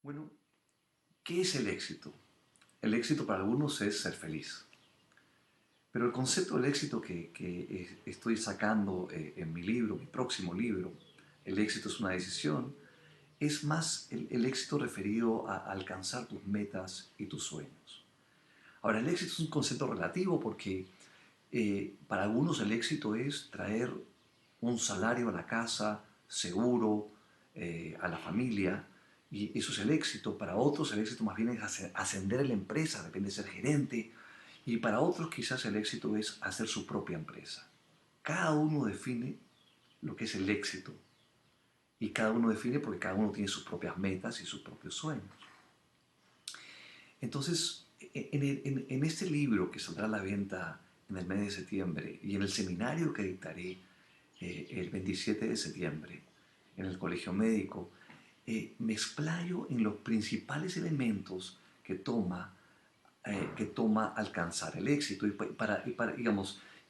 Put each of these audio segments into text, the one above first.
Bueno, ¿qué es el éxito? El éxito para algunos es ser feliz. Pero el concepto del éxito que estoy sacando en mi libro, mi próximo libro, El éxito es una decisión, es más el éxito referido a alcanzar tus metas y tus sueños. Ahora, el éxito es un concepto relativo porque para algunos el éxito es traer un salario a la casa, seguro, a la familia, y eso es el éxito. Para otros el éxito más bien es ascender en la empresa, depende de ser gerente, y para otros quizás el éxito es hacer su propia empresa. Cada uno define lo que es el éxito, y cada uno define porque cada uno tiene sus propias metas y sus propios sueños. Entonces, en este libro que saldrá a la venta en el mes de septiembre y en el seminario que dictaré el 27 de septiembre en el Colegio Médico, me explayo en los principales elementos que toma alcanzar el éxito.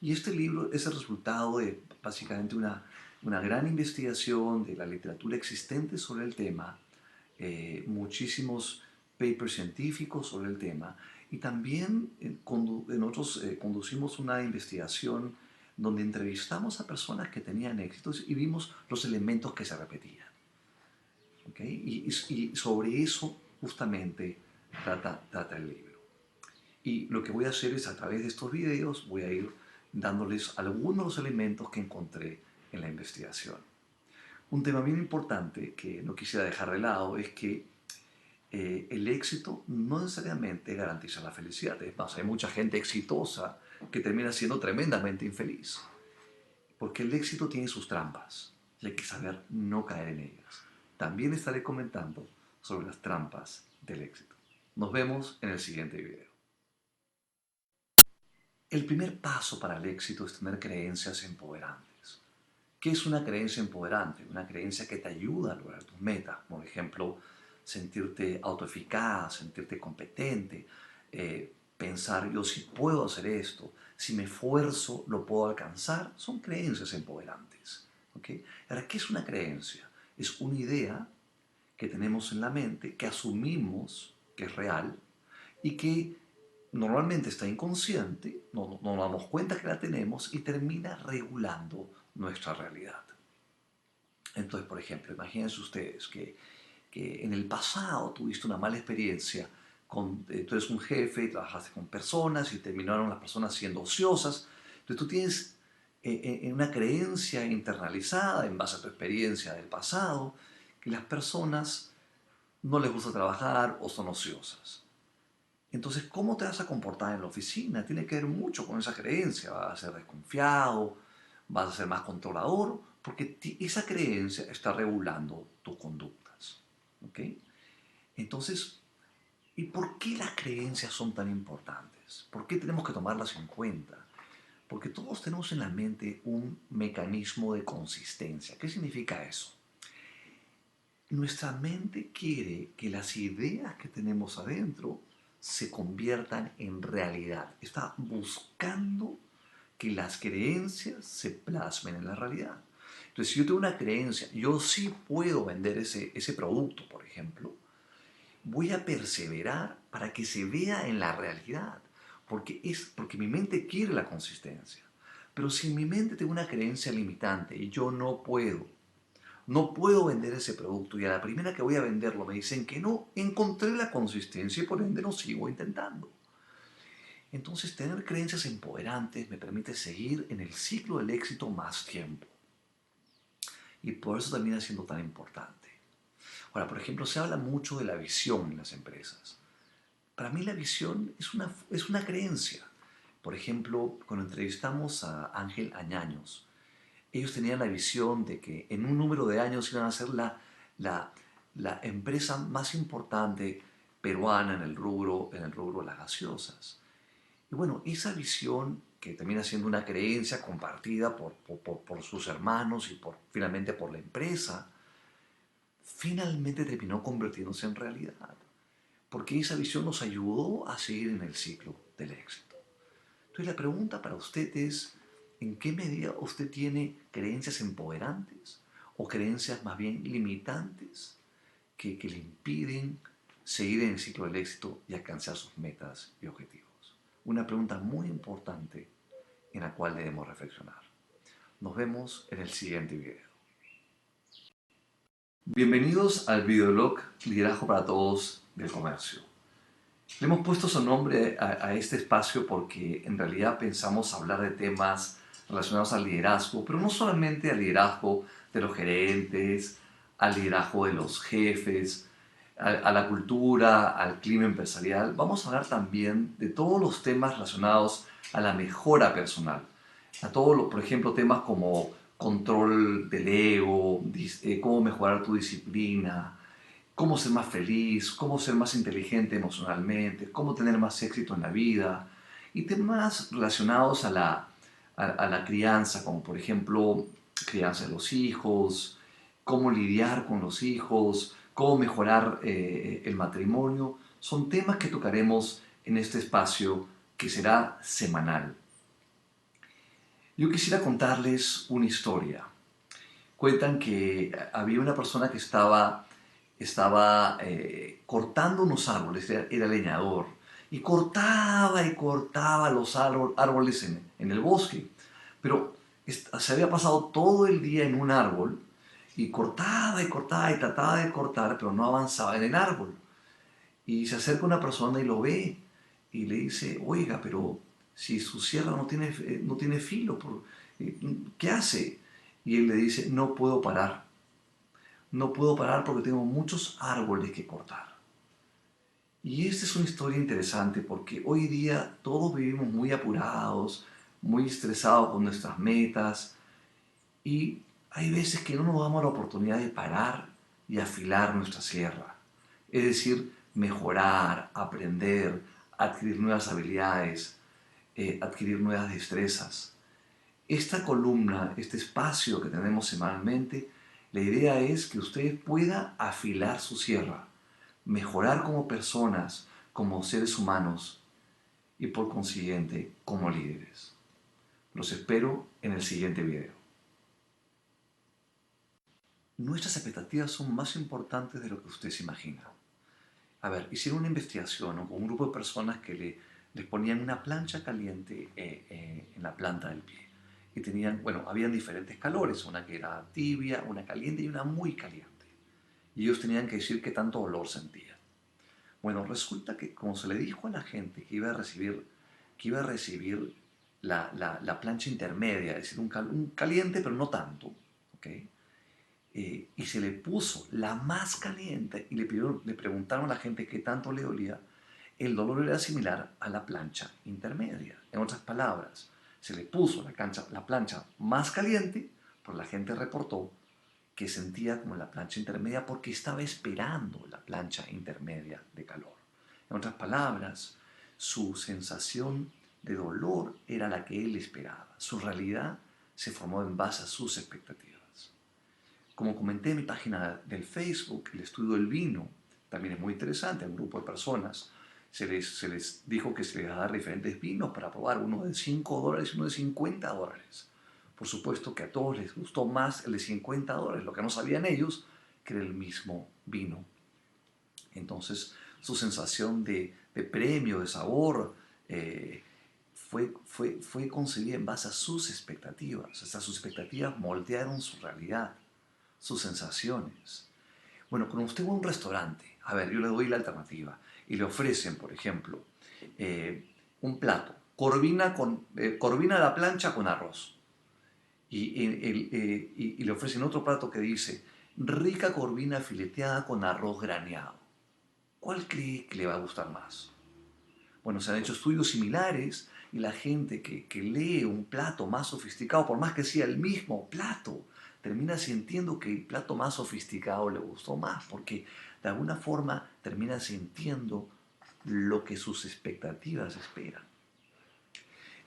Y este libro es el resultado de básicamente una gran investigación de la literatura existente sobre el tema, muchísimos papers científicos sobre el tema, y también nosotros conducimos una investigación donde entrevistamos a personas que tenían éxitos y vimos los elementos que se repetían. ¿Okay? Y sobre eso justamente trata el libro. Y lo que voy a hacer es, a través de estos videos, voy a ir dándoles algunos de los elementos que encontré en la investigación. Un tema bien importante que no quisiera dejar de lado es que el éxito no necesariamente garantiza la felicidad. Es más, hay mucha gente exitosa que termina siendo tremendamente infeliz. Porque el éxito tiene sus trampas y hay que saber no caer en ellas. También estaré comentando sobre las trampas del éxito. Nos vemos en el siguiente video. El primer paso para el éxito es tener creencias empoderantes. ¿Qué es una creencia empoderante? Una creencia que te ayuda a lograr tus metas. Por ejemplo, sentirte autoeficaz, sentirte competente, pensar yo sí puedo hacer esto, si me esfuerzo lo puedo alcanzar. Son creencias empoderantes. ¿Okay? Ahora, ¿qué es una creencia? Es una idea que tenemos en la mente, que asumimos que es real y que normalmente está inconsciente, no nos damos cuenta que la tenemos y termina regulando nuestra realidad. Entonces, por ejemplo, imagínense ustedes que en el pasado tuviste una mala experiencia, tú eres un jefe y trabajaste con personas y terminaron las personas siendo ociosas. Entonces tú tienes una creencia internalizada en base a tu experiencia del pasado, que las personas no les gusta trabajar o son ociosas. Entonces, ¿cómo te vas a comportar en la oficina? Tiene que ver mucho con esa creencia. Vas a ser desconfiado, vas a ser más controlador, porque esa creencia está regulando tus conductas. ¿Ok? Entonces, ¿y por qué las creencias son tan importantes? ¿Por qué tenemos que tomarlas en cuenta? Porque todos tenemos en la mente un mecanismo de consistencia. ¿Qué significa eso? Nuestra mente quiere que las ideas que tenemos adentro se conviertan en realidad. Está buscando que las creencias se plasmen en la realidad. Entonces, si yo tengo una creencia, yo sí puedo vender ese producto, por ejemplo, voy a perseverar para que se vea en la realidad, porque mi mente quiere la consistencia. Pero si en mi mente tengo una creencia limitante y yo no puedo vender ese producto y a la primera que voy a venderlo me dicen que no, encontré la consistencia y por ende lo sigo intentando. Entonces, tener creencias empoderantes me permite seguir en el ciclo del éxito más tiempo. Y por eso termina siendo tan importante. Ahora, por ejemplo, se habla mucho de la visión en las empresas. Para mí la visión es una creencia. Por ejemplo, cuando entrevistamos a Ángel Añaños, ellos tenían la visión de que en un número de años iban a ser la empresa más importante peruana en el rubro de las gaseosas. Y bueno, esa visión, que termina siendo una creencia compartida por sus hermanos y finalmente por la empresa, finalmente terminó convirtiéndose en realidad. Porque esa visión nos ayudó a seguir en el ciclo del éxito. Entonces la pregunta para usted es, ¿en qué medida usted tiene creencias empoderantes o creencias más bien limitantes que le impiden seguir en el ciclo del éxito y alcanzar sus metas y objetivos. Una pregunta muy importante en la cual debemos reflexionar. Nos vemos en el siguiente video. Bienvenidos al videoblog Liderazgo para Todos del Comercio. Le hemos puesto su nombre a este espacio porque en realidad pensamos hablar de temas relacionados al liderazgo, pero no solamente al liderazgo de los gerentes, al liderazgo de los jefes, a la cultura, al clima empresarial. Vamos a hablar también de todos los temas relacionados a la mejora personal. A todos los, por ejemplo, temas como control del ego, cómo mejorar tu disciplina, cómo ser más feliz, cómo ser más inteligente emocionalmente, cómo tener más éxito en la vida y temas relacionados a la crianza, como por ejemplo crianza de los hijos, cómo lidiar con los hijos, cómo mejorar el matrimonio. Son temas que tocaremos en este espacio que será semanal. Yo quisiera contarles una historia. Cuentan que había una persona que estaba cortando unos árboles, era leñador, y cortaba los árboles en el bosque. Pero se había pasado todo el día en un árbol y cortaba y trataba de cortar, pero no avanzaba en el árbol. Y se acerca una persona y lo ve y le dice, oiga, pero si su sierra no tiene filo, ¿qué hace? Y él le dice, no puedo parar. No puedo parar porque tengo muchos árboles que cortar. Y esta es una historia interesante porque hoy día todos vivimos muy apurados, muy estresados con nuestras metas y hay veces que no nos damos la oportunidad de parar y afilar nuestra sierra. Es decir, mejorar, aprender, adquirir nuevas habilidades, adquirir nuevas destrezas. Esta columna, este espacio que tenemos semanalmente, la idea es que usted pueda afilar su sierra, mejorar como personas, como seres humanos y por consiguiente como líderes. Los espero en el siguiente video. Nuestras expectativas son más importantes de lo que usted se imagina. A ver, hicieron una investigación, ¿no?, con un grupo de personas que les ponían una plancha caliente en la planta del pie. Y tenían, bueno, habían diferentes calores, una que era tibia, una caliente y una muy caliente. Y ellos tenían que decir qué tanto dolor sentían. Bueno, resulta que como se le dijo a la gente que iba a recibir la plancha intermedia, es decir, un caliente pero no tanto, ¿ok? Y se le puso la más caliente y le preguntaron a la gente qué tanto le dolía, el dolor era similar a la plancha intermedia. En otras palabras, se le puso la plancha más caliente, pero la gente reportó que sentía como la plancha intermedia porque estaba esperando la plancha intermedia de calor. En otras palabras, su sensación de dolor era la que él esperaba. Su realidad se formó en base a sus expectativas. Como comenté en mi página del Facebook, el estudio del vino también es muy interesante. A un grupo de personas se les dijo que se les va a dar diferentes vinos para probar, uno de $5 y uno de $50. Por supuesto que a todos les gustó más el de $50, lo que no sabían ellos, que era el mismo vino. Entonces, su sensación de premio, de sabor, fue concebida en base a sus expectativas. Hasta sus expectativas moldearon su realidad, sus sensaciones. Bueno, cuando usted va a un restaurante, a ver, yo le doy la alternativa y le ofrecen, por ejemplo, un plato, corvina a la plancha con arroz. Y le ofrecen otro plato que dice, rica corvina fileteada con arroz graneado. ¿Cuál cree que le va a gustar más? Bueno, se han hecho estudios similares y la gente que lee un plato más sofisticado, por más que sea el mismo plato, termina sintiendo que el plato más sofisticado le gustó más, porque de alguna forma termina sintiendo lo que sus expectativas esperan.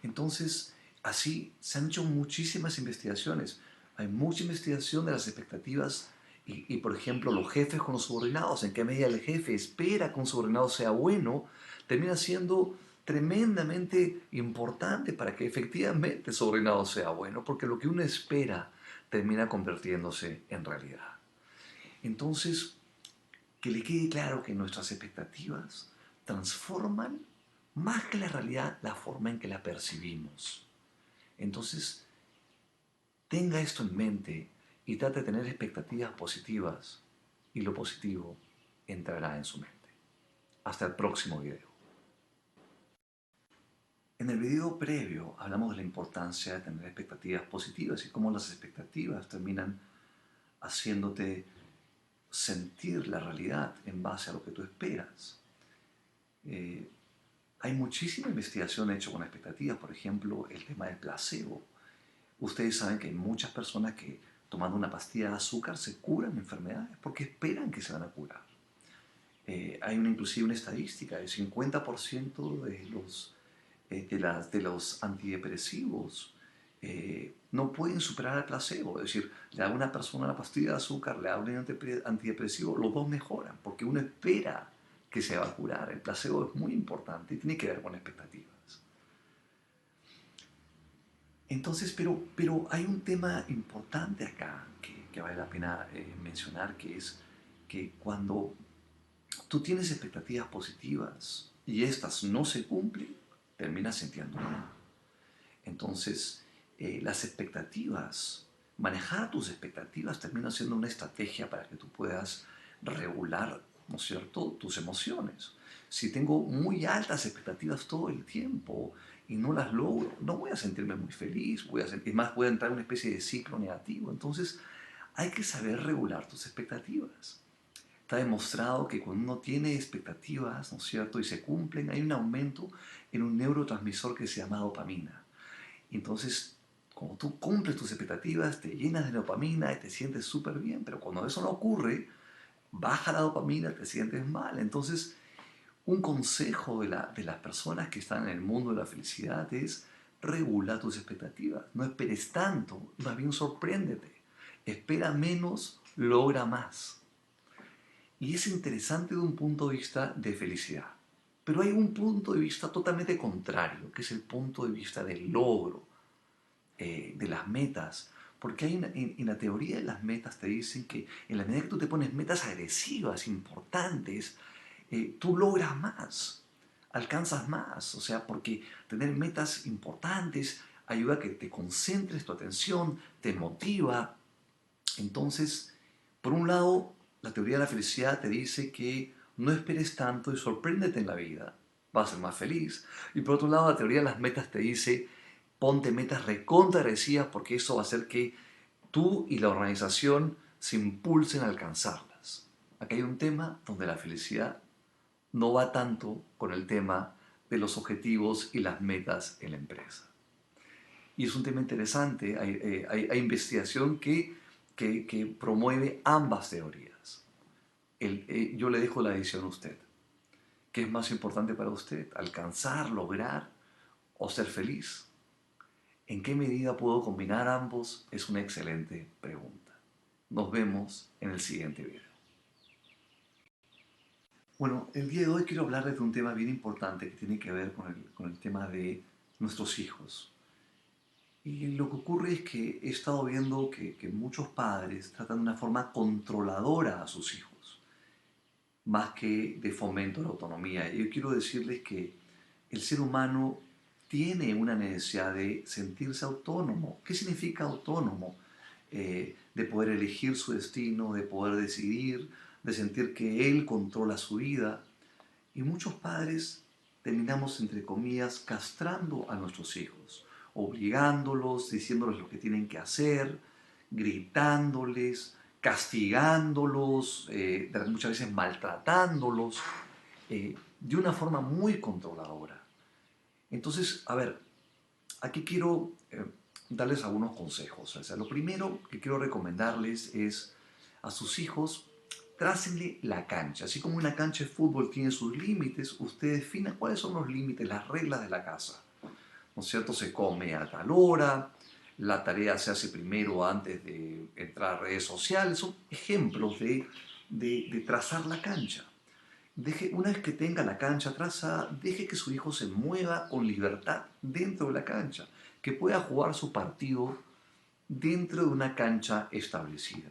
Entonces, así se han hecho muchísimas investigaciones. Hay mucha investigación de las expectativas y, por ejemplo, los jefes con los subordinados, en qué medida el jefe espera que un subordinado sea bueno, termina siendo tremendamente importante para que efectivamente el subordinado sea bueno, porque lo que uno espera termina convirtiéndose en realidad. Entonces, que le quede claro que nuestras expectativas transforman más que la realidad la forma en que la percibimos. Entonces, tenga esto en mente y trate de tener expectativas positivas y lo positivo entrará en su mente. Hasta el próximo video. En el video previo hablamos de la importancia de tener expectativas positivas y cómo las expectativas terminan haciéndote sentir la realidad en base a lo que tú esperas. Eh, Hay muchísima investigación hecha con expectativas, por ejemplo, el tema del placebo. Ustedes saben que hay muchas personas que tomando una pastilla de azúcar se curan enfermedades porque esperan que se van a curar. Hay inclusive una estadística, el 50% de los antidepresivos no pueden superar el placebo. Es decir, le da a una persona la pastilla de azúcar, le da un antidepresivo, los dos mejoran porque uno espera que se va a curar. El placebo es muy importante y tiene que ver con expectativas. Entonces, pero hay un tema importante acá que vale la pena mencionar, que es que cuando tú tienes expectativas positivas y estas no se cumplen, terminas sintiendo mal. Entonces, las expectativas, manejar tus expectativas termina siendo una estrategia para que tú puedas regular, ¿no es cierto?, tus emociones. Si tengo muy altas expectativas todo el tiempo y no las logro, no voy a sentirme muy feliz, más voy a entrar en una especie de ciclo negativo. Entonces, hay que saber regular tus expectativas. Está demostrado que cuando uno tiene expectativas, ¿no es cierto?, y se cumplen, hay un aumento en un neurotransmisor que se llama dopamina. Y entonces, cuando tú cumples tus expectativas, te llenas de dopamina y te sientes súper bien, pero cuando eso no ocurre, baja la dopamina, te sientes mal. Entonces, un consejo de las personas que están en el mundo de la felicidad es regula tus expectativas. No esperes tanto, más bien sorpréndete. Espera menos, logra más. Y es interesante de un punto de vista de felicidad. Pero hay un punto de vista totalmente contrario, que es el punto de vista del logro, de las metas. Porque en la teoría de las metas te dicen que en la medida que tú te pones metas agresivas, importantes, tú logras más, alcanzas más. O sea, porque tener metas importantes ayuda a que te concentres tu atención, te motiva. Entonces, por un lado, la teoría de la felicidad te dice que no esperes tanto y sorpréndete en la vida, vas a ser más feliz. Y por otro lado, la teoría de las metas te dice ponte metas recontra agresivas porque eso va a hacer que tú y la organización se impulsen a alcanzarlas. Aquí hay un tema donde la felicidad no va tanto con el tema de los objetivos y las metas en la empresa. Y es un tema interesante, hay investigación que promueve ambas teorías. Yo le dejo la decisión a usted. ¿Qué es más importante para usted? ¿Alcanzar, lograr o ser feliz? ¿En qué medida puedo combinar ambos? Es una excelente pregunta. Nos vemos en el siguiente video. Bueno, el día de hoy quiero hablarles de un tema bien importante que tiene que ver con el tema de nuestros hijos. Y lo que ocurre es que he estado viendo que muchos padres tratan de una forma controladora a sus hijos, más que de fomento de la autonomía. Y yo quiero decirles que el ser humano tiene una necesidad de sentirse autónomo. ¿Qué significa autónomo? De poder elegir su destino, de poder decidir, de sentir que él controla su vida. Y muchos padres terminamos, entre comillas, castrando a nuestros hijos, obligándolos, diciéndoles lo que tienen que hacer, gritándoles, castigándolos, muchas veces maltratándolos, de una forma muy controladora. Entonces, a ver, aquí quiero darles algunos consejos. O sea, lo primero que quiero recomendarles es a sus hijos, trácenle la cancha. Así como una cancha de fútbol tiene sus límites, usted defina cuáles son los límites, las reglas de la casa. ¿No es cierto? Se come a tal hora, la tarea se hace primero antes de entrar a redes sociales. Son ejemplos de trazar la cancha. Una vez que tenga la cancha trazada, deje que su hijo se mueva con libertad dentro de la cancha, que pueda jugar su partido dentro de una cancha establecida.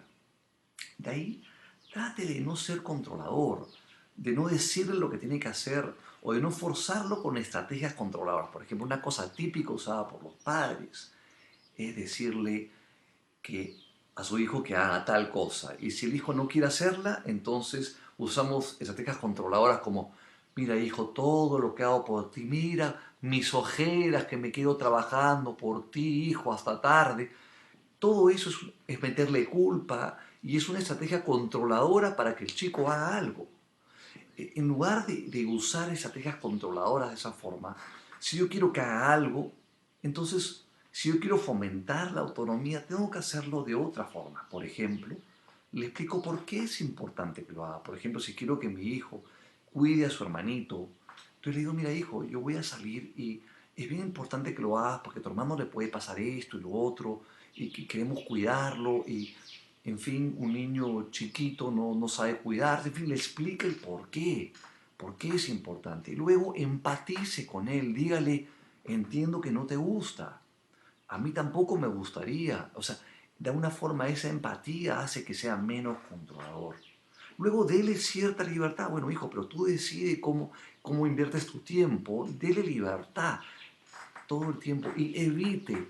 De ahí, trate de no ser controlador, de no decirle lo que tiene que hacer o de no forzarlo con estrategias controladoras. Por ejemplo, una cosa típica usada por los padres es decirle que a su hijo que haga tal cosa. Y si el hijo no quiere hacerla, entonces usamos estrategias controladoras como, mira hijo, todo lo que hago por ti, mira mis ojeras que me quedo trabajando por ti, hijo, hasta tarde. Todo eso es meterle culpa y es una estrategia controladora para que el chico haga algo. En lugar de usar estrategias controladoras de esa forma, si yo quiero que haga algo, entonces, si yo quiero fomentar la autonomía, tengo que hacerlo de otra forma. Por ejemplo, le explico por qué es importante que lo haga. Por ejemplo, si quiero que mi hijo cuide a su hermanito, entonces le digo, mira hijo, yo voy a salir y es bien importante que lo hagas porque a tu hermano le puede pasar esto y lo otro y que queremos cuidarlo y en fin, un niño chiquito no sabe cuidarse, en fin, le explica el por qué es importante. Y luego empatice con él, dígale, entiendo que no te gusta, a mí tampoco me gustaría. O sea, de alguna forma esa empatía hace que sea menos controlador. Luego dele cierta libertad. Bueno, hijo, pero tú decides cómo inviertes tu tiempo. Dele libertad todo el tiempo y evite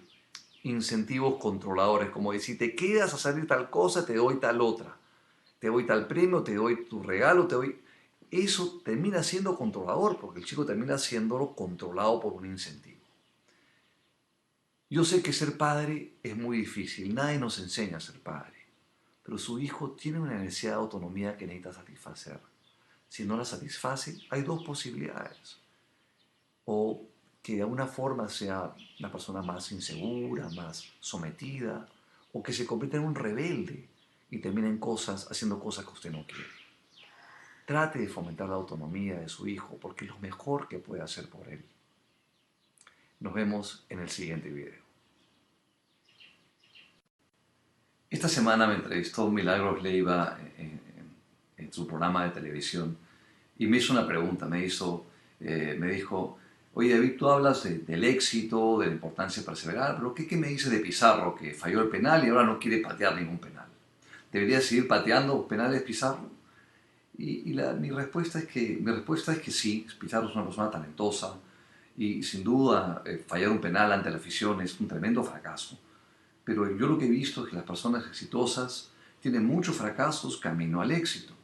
incentivos controladores, como decir, te quedas a salir tal cosa, te doy tal otra, te doy tal premio, te doy tu regalo, te doy... Eso termina siendo controlador, porque el chico termina siéndolo controlado por un incentivo. Yo sé que ser padre es muy difícil, nadie nos enseña a ser padre, pero su hijo tiene una necesidad de autonomía que necesita satisfacer. Si no la satisface, hay dos posibilidades. O que de alguna forma sea una persona más insegura, más sometida, o que se convierta en un rebelde y termine haciendo cosas que usted no quiere. Trate de fomentar la autonomía de su hijo porque es lo mejor que puede hacer por él. Nos vemos en el siguiente video. Esta semana me entrevistó Milagros Leiva en su programa de televisión y me hizo una pregunta, me dijo, oye David, tú hablas del éxito, de la importancia de perseverar, pero ¿qué me dice de Pizarro que falló el penal y ahora no quiere patear ningún penal? ¿Debería seguir pateando penales Pizarro? Mi respuesta es que sí, Pizarro es una persona talentosa y sin duda fallar un penal ante la afición es un tremendo fracaso. Pero yo lo que he visto es que las personas exitosas tienen muchos fracasos camino al éxito.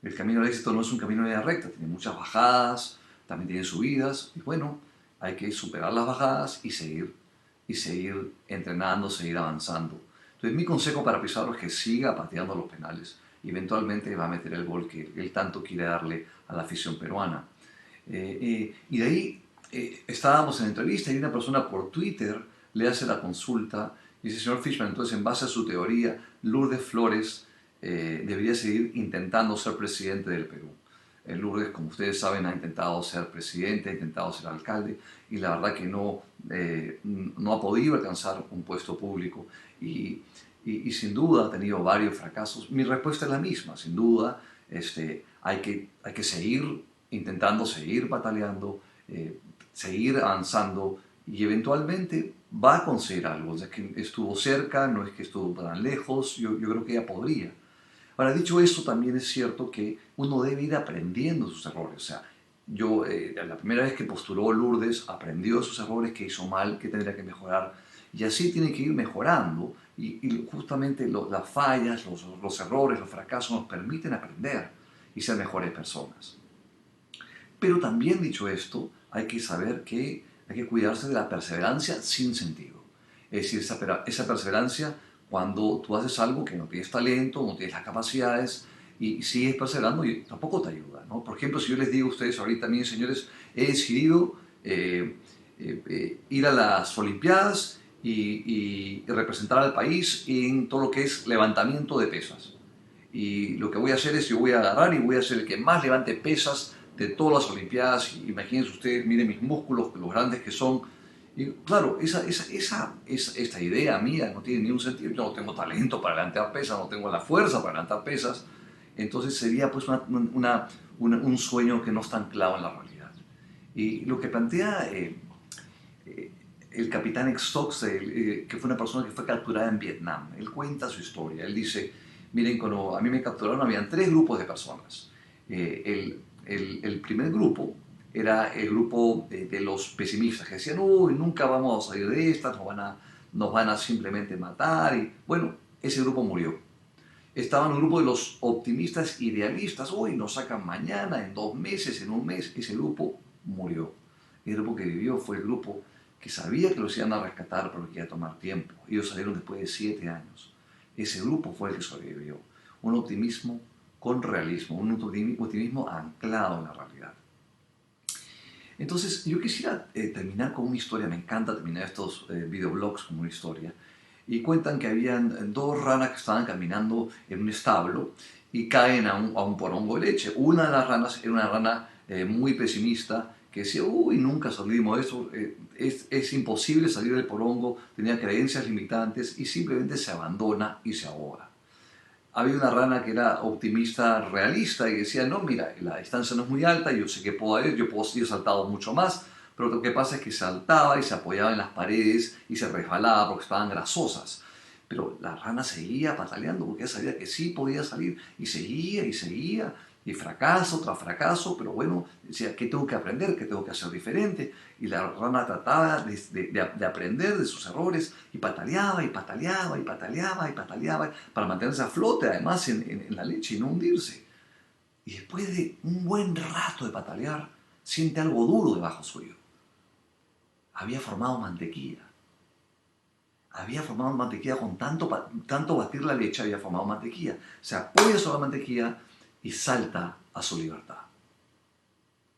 El camino al éxito no es un camino de línea recta, tiene muchas bajadas, también tiene subidas, y bueno, hay que superar las bajadas y seguir entrenando, seguir avanzando. Entonces mi consejo para Pizarro es que siga pateando los penales y eventualmente va a meter el gol que él tanto quiere darle a la afición peruana. Y de ahí estábamos en entrevista y una persona por Twitter le hace la consulta y dice, señor Fishman, entonces en base a su teoría, Lourdes Flores debería seguir intentando ser presidente del Perú. Lourdes, como ustedes saben, ha intentado ser presidente, ha intentado ser alcalde y la verdad que no ha podido alcanzar un puesto público y sin duda ha tenido varios fracasos. Mi respuesta es la misma, sin duda hay que seguir intentando, seguir bataleando, seguir avanzando y eventualmente va a conseguir algo. O sea, que estuvo cerca, no es que estuvo tan lejos, yo creo que ella podría. Ahora, dicho eso, también es cierto que uno debe ir aprendiendo sus errores. O sea, la primera vez que postuló Lourdes, aprendió de sus errores, que hizo mal, que tendría que mejorar, y así tiene que ir mejorando. Y justamente las fallas, los errores, los fracasos nos permiten aprender y ser mejores personas. Pero también dicho esto, hay que saber que hay que cuidarse de la perseverancia sin sentido. Es decir, esa perseverancia cuando tú haces algo que no tienes talento, no tienes las capacidades y sigues perseverando y tampoco te ayuda, ¿no? Por ejemplo, si yo les digo a ustedes ahorita, miren señores, he decidido ir a las Olimpiadas y representar al país en todo lo que es levantamiento de pesas. Y lo que voy a hacer es, yo voy a agarrar y voy a ser el que más levante pesas de todas las Olimpiadas. Imagínense ustedes, miren mis músculos, los grandes que son. Y claro, esta idea mía no tiene ningún sentido. Yo no tengo talento para levantar pesas, no tengo la fuerza para levantar pesas. Entonces sería pues un sueño que no está anclado en la realidad. Y lo que plantea el capitán Stokes, que fue una persona que fue capturada en Vietnam, él cuenta su historia. Él dice, Miren, cuando a mí me capturaron habían tres grupos de personas. El primer grupo era el grupo de los pesimistas que decían, uy, nunca vamos a salir de esta, nos van a simplemente matar. Y bueno, ese grupo murió. Estaba en el grupo de los optimistas idealistas, uy, nos sacan mañana, en 2 meses, en un mes. Ese grupo murió. El grupo que vivió fue el grupo que sabía que los iban a rescatar, pero que iba a tomar tiempo. Ellos salieron después de 7 años. Ese grupo fue el que sobrevivió. Un optimismo con realismo, un optimismo anclado en la realidad. Entonces, yo quisiera terminar con una historia. Me encanta terminar estos videoblogs con una historia. Y cuentan que habían dos ranas que estaban caminando en un establo y caen a un porongo de leche. Una de las ranas era una rana muy pesimista que decía, uy, nunca salimos de eso, es imposible salir del porongo, tenía creencias limitantes y simplemente se abandona y se ahoga. Había una rana que era optimista, realista y decía, no, mira, la distancia no es muy alta, yo sé que puedo ir, yo he saltado mucho más, pero lo que pasa es que saltaba y se apoyaba en las paredes y se resbalaba porque estaban grasosas. Pero la rana seguía pataleando porque ella sabía que sí podía salir y seguía, y fracaso tras fracaso, pero bueno, decía, ¿qué tengo que aprender? ¿Qué tengo que hacer diferente? Y la rana trataba de aprender de sus errores y pataleaba y pataleaba y pataleaba y pataleaba para mantenerse a flote, además, en la leche y no hundirse. Y después de un buen rato de patalear, siente algo duro debajo suyo. Había formado mantequilla. Había formado mantequilla con tanto batir la leche, había formado mantequilla. Se apoya sobre la mantequilla y salta a su libertad.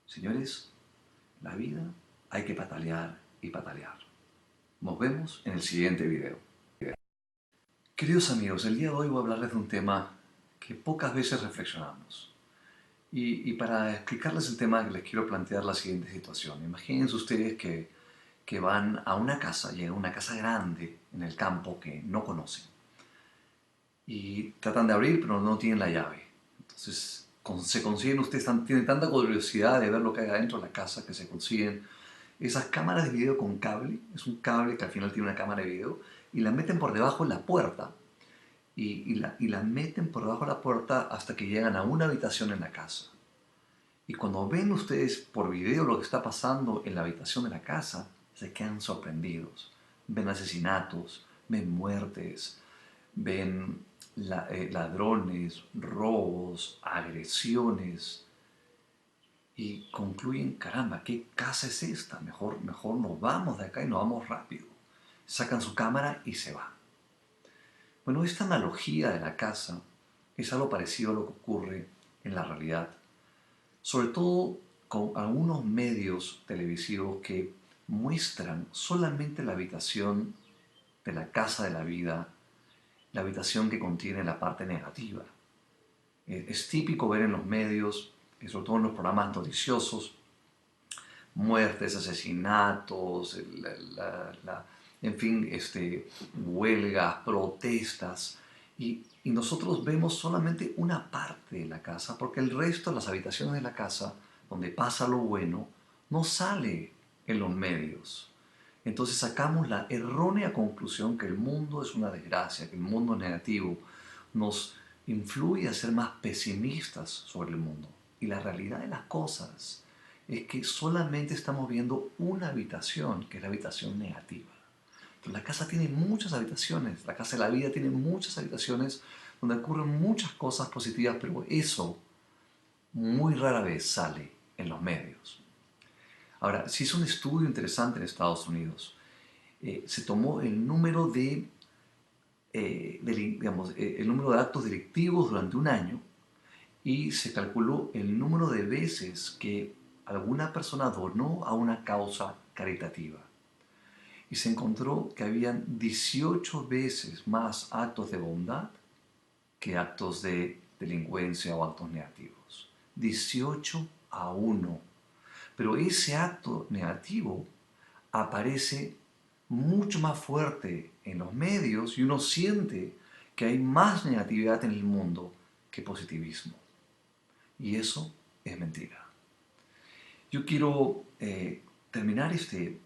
Señores, en la vida hay que patalear y patalear. Nos vemos en el siguiente video. Queridos amigos, el día de hoy voy a hablarles de un tema que pocas veces reflexionamos. Y para explicarles el tema, les quiero plantear la siguiente situación. Imagínense ustedes que van a una casa, llegan a una casa grande en el campo que no conocen. Y tratan de abrir, pero no tienen la llave. Entonces se consiguen, ustedes tienen tanta curiosidad de ver lo que hay adentro de la casa que se consiguen esas cámaras de video con cable. Es un cable que al final tiene una cámara de video y la meten por debajo de la puerta. Y la meten por debajo de la puerta hasta que llegan a una habitación en la casa. Y cuando ven ustedes por video lo que está pasando en la habitación de la casa, se quedan sorprendidos. Ven asesinatos, ven muertes, ven ladrones, robos, agresiones. Y concluyen, caramba, ¿qué casa es esta? Mejor nos vamos de acá y nos vamos rápido. Sacan su cámara y se van. Bueno, esta analogía de la casa es algo parecido a lo que ocurre en la realidad, sobre todo con algunos medios televisivos que muestran solamente la habitación de la casa de la vida, la habitación que contiene la parte negativa. Es típico ver en los medios, y sobre todo en los programas noticiosos, muertes, asesinatos, en fin, huelgas, protestas. Y nosotros vemos solamente una parte de la casa, porque el resto de las habitaciones de la casa, donde pasa lo bueno, no sale en los medios. Entonces sacamos la errónea conclusión que el mundo es una desgracia, que el mundo es negativo. Nos influye a ser más pesimistas sobre el mundo. Y la realidad de las cosas es que solamente estamos viendo una habitación, que es la habitación negativa. Pero la casa tiene muchas habitaciones, la casa de la vida tiene muchas habitaciones donde ocurren muchas cosas positivas, pero eso muy rara vez sale en los medios. Ahora, se hizo un estudio interesante en Estados Unidos. Se tomó el número el número de actos delictivos durante un año y se calculó el número de veces que alguna persona donó a una causa caritativa. Y se encontró que habían 18 veces más actos de bondad que actos de delincuencia o actos negativos. 18-1. Pero ese acto negativo aparece mucho más fuerte en los medios y uno siente que hay más negatividad en el mundo que positivismo. Y eso es mentira. Yo quiero terminar este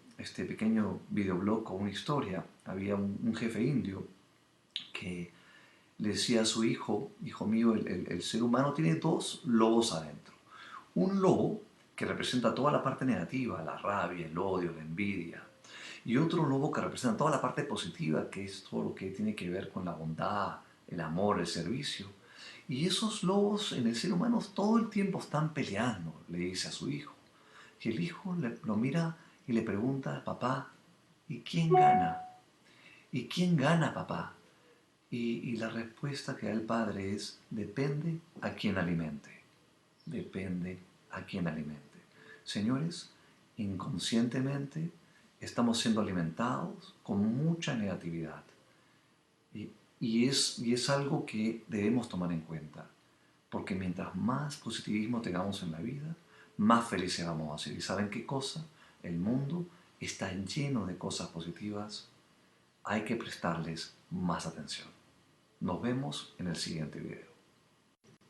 pequeño videoblog con una historia. Había un jefe indio que le decía a su hijo, hijo mío, el ser humano tiene dos lobos adentro. Un lobo que representa toda la parte negativa, la rabia, el odio, la envidia. Y otro lobo que representa toda la parte positiva, que es todo lo que tiene que ver con la bondad, el amor, el servicio. Y esos lobos en el ser humano todo el tiempo están peleando, le dice a su hijo. Y el hijo lo mira y le pregunta, papá, ¿y quién gana? ¿Y quién gana, papá? Y la respuesta que da el padre es, depende a quién alimente. Depende a quién alimente. Señores, inconscientemente estamos siendo alimentados con mucha negatividad. Y, y es algo que debemos tomar en cuenta. Porque mientras más positivismo tengamos en la vida, más felices vamos a ser. ¿Y saben qué cosa? El mundo está lleno de cosas positivas. Hay que prestarles más atención. Nos vemos en el siguiente video.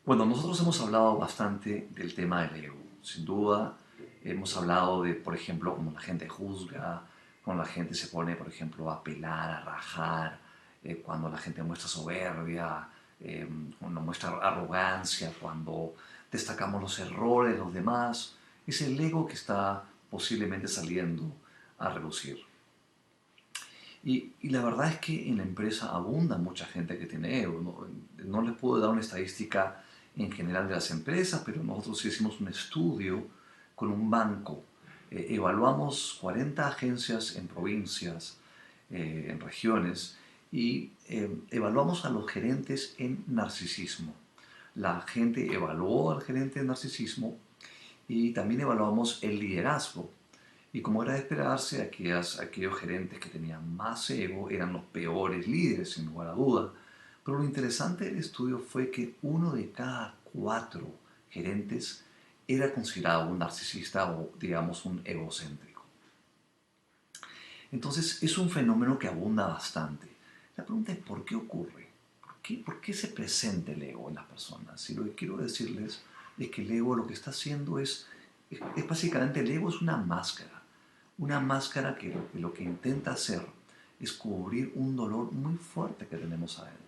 Bueno, nosotros hemos hablado bastante del tema del ego. Sin duda, hemos hablado de, por ejemplo, cómo la gente juzga, cuando la gente se pone, por ejemplo, a pelar, a rajar, cuando la gente muestra soberbia, cuando muestra arrogancia, cuando destacamos los errores de los demás. Es el ego que está posiblemente saliendo a relucir. Y la verdad es que en la empresa abunda mucha gente que tiene ego. No les puedo dar una estadística en general de las empresas, pero nosotros hicimos un estudio con un banco. Evaluamos 40 agencias en provincias, en regiones, y evaluamos a los gerentes en narcisismo. La gente evaluó al gerente en narcisismo y también evaluamos el liderazgo. Y como era de esperarse, aquellos gerentes que tenían más ego eran los peores líderes, sin lugar a duda. Pero lo interesante del estudio fue que uno de cada 4 gerentes era considerado un narcisista o, digamos, un egocéntrico. Entonces, es un fenómeno que abunda bastante. La pregunta es, ¿por qué ocurre? ¿Por qué se presenta el ego en las personas? Y lo que quiero decirles es que el ego lo que está haciendo es básicamente el ego es una máscara que lo que intenta hacer es cubrir un dolor muy fuerte que tenemos adentro.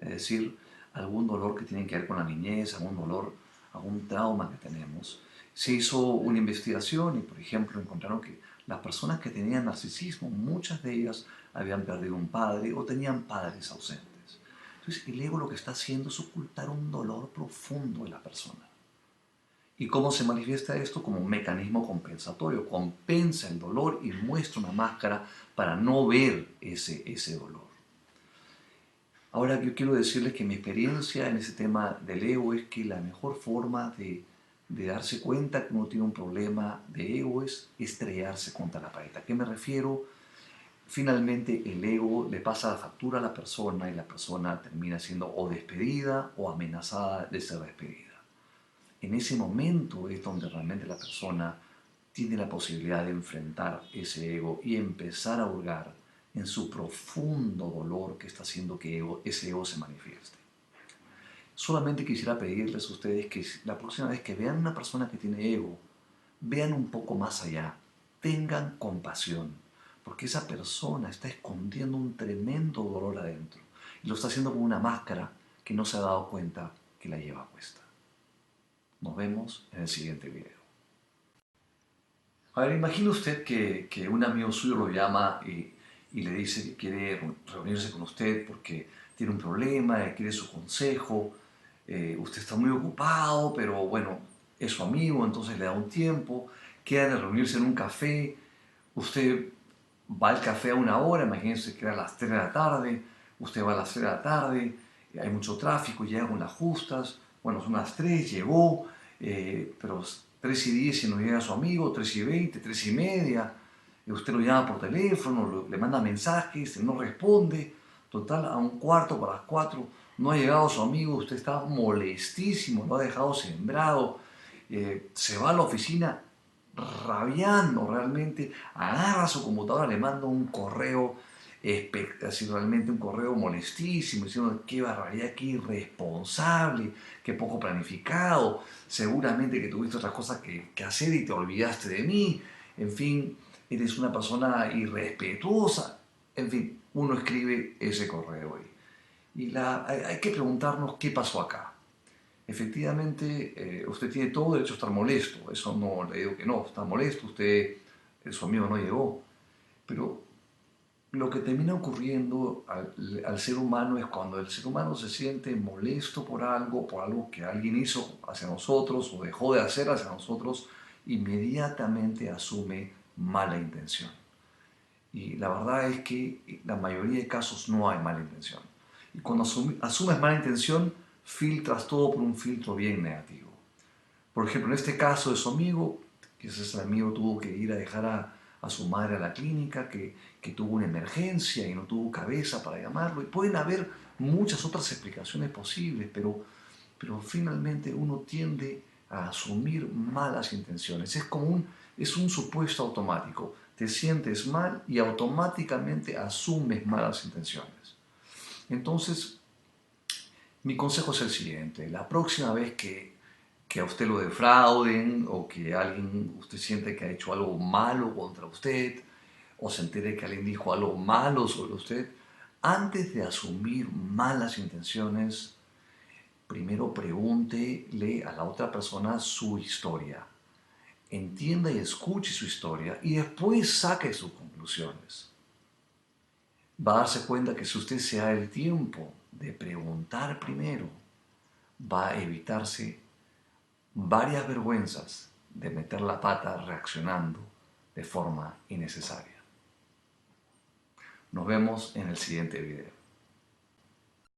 Es decir, algún dolor que tiene que ver con la niñez, algún dolor, algún trauma que tenemos. Se hizo una investigación y, por ejemplo, encontraron que las personas que tenían narcisismo, muchas de ellas habían perdido un padre o tenían padres ausentes. Entonces, el ego lo que está haciendo es ocultar un dolor profundo de la persona. ¿Y cómo se manifiesta esto? Como un mecanismo compensatorio. Compensa el dolor y muestra una máscara para no ver ese dolor. Ahora yo quiero decirles que mi experiencia en ese tema del ego es que la mejor forma de darse cuenta que uno tiene un problema de ego es estrellarse contra la pared. ¿A qué me refiero? Finalmente el ego le pasa la factura a la persona y la persona termina siendo o despedida o amenazada de ser despedida. En ese momento es donde realmente la persona tiene la posibilidad de enfrentar ese ego y empezar a hurgar en su profundo dolor que está haciendo que ese ego se manifieste. Solamente quisiera pedirles a ustedes que la próxima vez que vean una persona que tiene ego, vean un poco más allá, tengan compasión, porque esa persona está escondiendo un tremendo dolor adentro y lo está haciendo con una máscara que no se ha dado cuenta que la lleva puesta. Nos vemos en el siguiente video. A ver, imagine usted que un amigo suyo lo llama y le dice que quiere reunirse con usted porque tiene un problema, quiere su consejo. Usted está muy ocupado, pero bueno, es su amigo, entonces le da un tiempo. Queda de reunirse en un café. Usted va al café a una hora, imagínense que era a las 3 de la tarde. Usted va a las 3 de la tarde, hay mucho tráfico, llega con las justas. Bueno, son las 3, llegó, pero 3:10 y no llega su amigo, 3:20, 3:30. Usted lo llama por teléfono, le manda mensajes, no responde. Total, a un cuarto para las 4 no ha llegado su amigo, usted está molestísimo, lo ha dejado sembrado. Se va a la oficina rabiando realmente, agarra su computadora, le manda un correo, así realmente un correo molestísimo, diciendo qué barbaridad, qué irresponsable, qué poco planificado, seguramente que tuviste otras cosas que hacer y te olvidaste de mí, en fin, eres una persona irrespetuosa, en fin, uno escribe ese correo ahí. Hay que preguntarnos qué pasó acá. Efectivamente, usted tiene todo derecho a estar molesto. Eso no le digo que no, está molesto, su amigo no llegó. Pero lo que termina ocurriendo al ser humano es cuando el ser humano se siente molesto por algo que alguien hizo hacia nosotros o dejó de hacer hacia nosotros, inmediatamente asume mala intención. Y la verdad es que en la mayoría de casos no hay mala intención. Y cuando asumes mala intención, filtras todo por un filtro bien negativo. Por ejemplo, en este caso de su amigo, quizás el amigo tuvo que ir a dejar a su madre a la clínica, que tuvo una emergencia y no tuvo cabeza para llamarlo. Y pueden haber muchas otras explicaciones posibles, pero finalmente uno tiende a asumir malas intenciones. Es un supuesto automático. Te sientes mal y automáticamente asumes malas intenciones. Entonces, mi consejo es el siguiente. La próxima vez que a usted lo defrauden o que usted siente que ha hecho algo malo contra usted o se entere que alguien dijo algo malo sobre usted, antes de asumir malas intenciones, primero pregúntele a la otra persona su historia. Entienda y escuche su historia y después saque sus conclusiones. Va a darse cuenta que si usted se da el tiempo de preguntar primero, va a evitarse varias vergüenzas de meter la pata reaccionando de forma innecesaria. Nos vemos en el siguiente video.